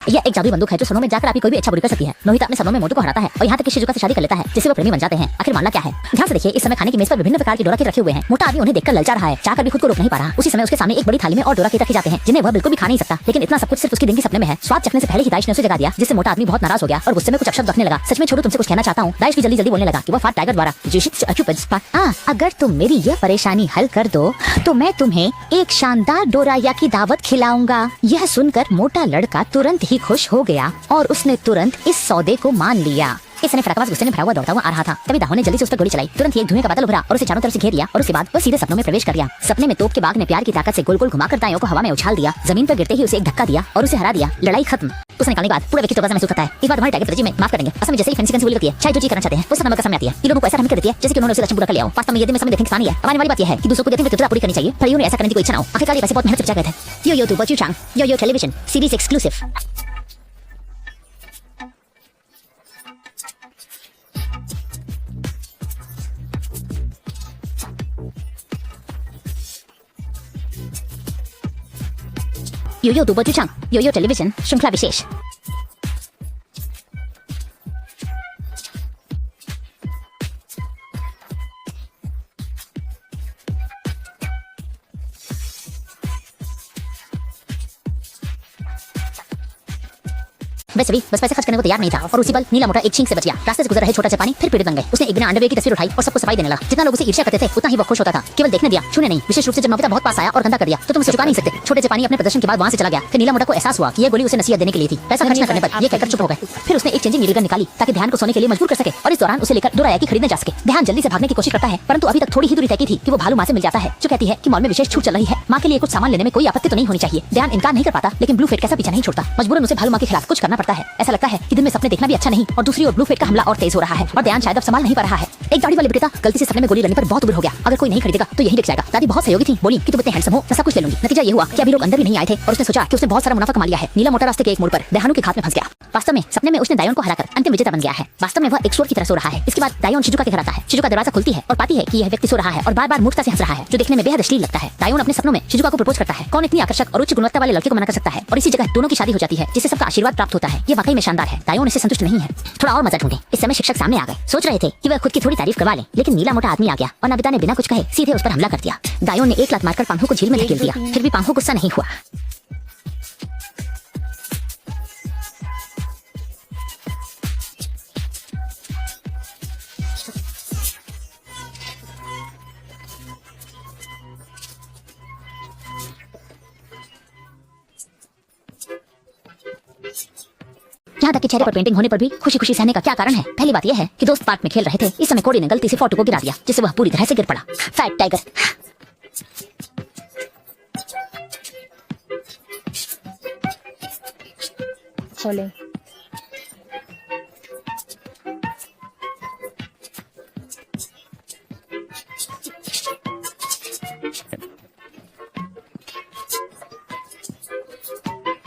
यह एक जादुई बंदूक है जो सनों में जाकर आपकी कोई भी अच्छा बुरी कर सकती है। नोबिता अपने सनों में मोटू को हराता है और यहाँ तक कि शिजुका से शादी कर लेता है, जिससे वो प्रेमी बन जाते हैं। आखिर मामला क्या है? ध्यान से देखिए, इस समय खाने की मेज पर विभिन्न प्रकार के डोरा केक रखे हुए हैं। मोटा आदमी उन्हें देखकर ललचा रहा है, चाहकर भी खुद को रोक नहीं पा रहा। उसी समय उसके सामने एक बड़ी थाली में और डोरा केक रखे जाते हैं, जिन्हें वह बिल्कुल भी खा नहीं सकता। लेकिन इतना सब कुछ सिर्फ उसके दिन के सपने में है। स्वाद चखने से पहले ही दाइश ने उसे जगा दिया, जिससे मोटा आदमी बहुत नाराज हो गया और गुस्से में कुछ अपशब्द रखने लगा। सच में छोटू, तुमसे कुछ कहना चाहता हूँ। दाइश भी जल्दी जल्दी बोलने लगा कि वह फाट टाइगर द्वारा अगर तुम मेरी यह परेशानी हल कर दो तो मैं तुम्हें एक शानदार डोराया की दावत खिलाऊंगा। यह सुनकर मोटा लड़का तुरंत ही खुश हो गया और उसने तुरंत इस सौदे को मान लिया। इस समय फटाकबाज गुस्से में भरा हुआ दौड़ता हुआ आ रहा था। तभी दाहो ने जल्दी से उस पर गोली चलाई। तुरंत ही एक धुएं का बादल उभरा और उसे चारों तरफ से घेर लिया और उसके बाद वह सीधे सपनों में प्रवेश कर गया। सपने में तोप के बाग ने प्यार की ताकत से गोल गोल घुमाकर दायों को हवा में उछाल दिया। जमीन पर गिरते ही उसे एक धक्का दिया और उसे हरा दिया। लड़ाई खत्म। उसे निकालने के बाद पूरा व्यक्ति तो महसूस करता है। इस बार तुम्हारे टाइगर strategy में माफ करेंगे। असल में जैसे ही फैंसी कंसी होती है, चाहे जो चीज करना चाहते हैं वो सब नंबर का सामने आती है। ये लोगों को ऐसा हमें कर देती है जैसे कि उन्होंने उसे लक्ष्य पूरा कर लिया हो। वास्तव में यदि मैं समय देखने की है, अब आने वाली बात यह है कि दूसरों को देखने में पूरी करनी चाहिए, पर उन्हें ऐसा करने की कोई इच्छा ना हो। आखिरकार ये पैसे बहुत मेहनत से बचा गए थे। यो टू बच्चू चांग, यो टेलीविजन सीरीज एक्सक्लूसिव। यो टू बच्चू चांग, यो टेलीविजन श्रृंखला विशेष। वैसे भी बस पैसे खर्च करने को तैयार नहीं था और उसी पल नीला मोटा एक छींक से बच गया। रास्ते से गुजर रहे छोटा जापानी फिर पीड़ित बन गए। उसने एक बिना अंडरवेयर की तस्वीर उठाई और सबको सफाई देने लगा। जितना लोग उसे ईर्ष्या करते थे उतना ही वो खुश होता था। केवल देखने दिया, छूने नहीं। विशेष रूप से जब नोबिता बहुत पास आया और गंदा कर दिया तो तुम उसे चुका नहीं सकते। छोटे जापानी अपने प्रदर्शन के बाद वहां से चला गया। फिर नीला मोटा को एहसास हुआ कि ये गोली उसे नसीहत देने के लिए थी। पैसा खर्च न करने पर ये कहकर चुप हो गए। फिर उसने एक चेंजिंग नीडल गन निकाली ताकि ध्यान को सोने के लिए मजबूर कर सके और इस दौरान उसे लेकर डोराया की खरीदने जा सके। ध्यान जल्दी से भागने की कोशिश करता है, परंतु अभी तक थोड़ी ही दूरी तय की थी कि वो भालू माँ से मिल जाता है, जो कहती है कि मॉल में विशेष छूट चल रही है। माँ के लिए कुछ सामान लेने में कोई आपत्ति तो नहीं होनी चाहिए। ध्यान इनकार नहीं कर पाता, लेकिन ब्लू फेट कैसा पीछा नहीं छोड़ता। मजबूरन उसे भालू माँ के खिलाफ कुछ करना पड़ता है। ऐसा लगता है कि दिन में सपने देखना भी अच्छा नहीं और दूसरी ओर ब्लू फेट का हमला और तेज हो रहा है और ध्यान शायद अब संभाल नहीं पा रहा है। एक दाढ़ी वाले विक्रेता गलती से सपने में गोली लगने पर बहुत उग्र हो गया। अगर कोई नहीं खरीदेगा तो यही बिक जाएगा। दादी बहुत सहयोगी थी, बोली कि तुम इतने हैंडसम हो, मैं सब कुछ ले लूंगी। नतीजा ये हुआ कि अभी लोग अंदर भी नहीं आए थे और उसने सोचा कि उसने बहुत सारा मुनाफा कमा लिया है। नीला मोटा रास्ते के एक मोड़ पर दयानु के हाथ में फंस गया। वास्तव में सपने में उसने दायोन को हराकर अंतिम विजेता बन गया है। वास्तव में वह एक चोर की तरह सो रहा है। इसके बाद दायोन शिजुका के घर आता है। शिजुका दरवाजा खुलती है और पाती है कि यह व्यक्ति सो रहा है और बार-बार मूर्खता से हंस रहा है, जो देखने में बेहद अश्लील लगता है। दायोन अपने सपनों में शिजुका को प्रपोज करता है। कौन इतनी आकर्षक और उच्च गुणवत्ता वाले लड़के को मना कर सकता है? और इसी जगह दोनों की शादी हो जाती है, जिससे सबका आशीर्वाद प्राप्त होता है। ये वाकई में शानदार है। दायोन इससे संतुष्ट नहीं है, थोड़ा और मजा ढूंढे। इस समय शिक्षक सामने आ गए। सोच रहे थे कि वह खुद की थोड़ी तारीफ करवा ले, लेकिन नीला मोटा आदमी आ गया और नोबिता ने बिना कुछ कहे सीधे उस पर हमला कर दिया। दायोन ने एक लात मारकर पांखों को झील में धकेल दिया। फिर भी पांखों गुस्सा नहीं हुआ। यहाँ तक कि चेहरे पर पेंटिंग होने पर भी खुशी खुशी सहने का क्या कारण है? पहली बात यह है कि दोस्त पार्क में खेल रहे थे। इस समय कोडी ने गलती से फोटो को गिरा दिया, जिससे वह पूरी तरह से गिर पड़ा। Fat tiger. खोले।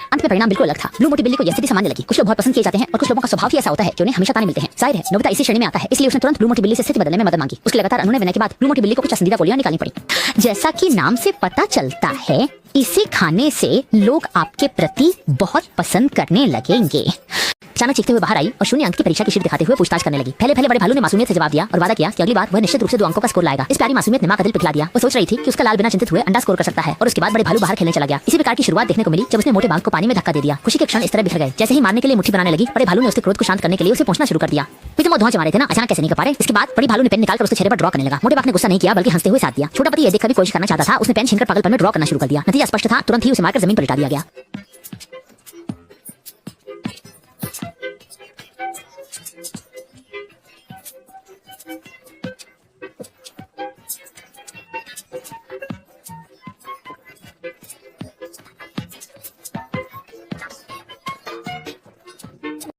अंत में परिणाम बिल्कुल अलग था। ब्लू मोटी बिल्ली को यह स्थिति सामान्य लगी। कुछ लोग बहुत पसंद किए जाते हैं और कुछ लोगों का स्वभाव ही ऐसा होता है कि उन्हें हमेशा ताने मिलते हैं। जाहिर है नोबिता इसी श्रेणी में आता है, इसलिए उसने तुरंत ब्लू मोटी बिल्ली से स्थिति बदलने में मदद मांगी। उसके लगातार अनुनय विनय के बाद ब्लू मोटी बिल्ली को कुछ पसंदीदा गोलियां निकालनी पड़ी। जैसा कि नाम से पता चलता है, इसे खाने से लोग आपके प्रति बहुत पसंद करने लगेंगे। अचानक चीखते हुए बाहर आई और शून्य अंक की परीक्षा की शीट दिखाते हुए पूछताछ करने लगी। पहले बड़े भालू ने मासूमियत से जवाब दिया और वादा किया कि अगली बार वह निश्चित रूप से 2 अंकों का स्कोर लाएगा। इस प्यारी मासूमियत ने मां का दिल पिघला दिया। वो सोच रही थी कि उसका लाल बिना चिंतित हुए अंडा स्कोर कर सकता है और उसके बाद बड़े भालू बाहर खेलने चला गया। इसी प्रकार की शुरुआत देखने को मिली जब उसने मोटे बाघ को पानी में धक्का दे दिया। खुशी के क्षण इस तरह बिखर गए। जैसे ही मारने के लिए मुट्ठी बनाने लगी, बड़े भालू ने उसके क्रोध को शांत करने के लिए उसे पहुंचना शुरू कर दिया। तुम धुआं जमा रहे थे ना, अचानक कैसे नहीं कर पा रहे? इसके बाद बड़ी भालू ने पेन निकालकर उसके चेहरे पर ड्रॉ करने लगा। मोटे बाघ ने गुस्सा नहीं किया बल्कि हंसते हुए साथ दिया। छोटा पति ये देखकर भी कोशिश करना चाहता था। उसने पेन छीनकर पागलपन में ड्रॉ करना शुरू कर दिया। नतीजा स्पष्ट था, तुरंत ही उसे मारकर जमीन पर लिटा दिया गया।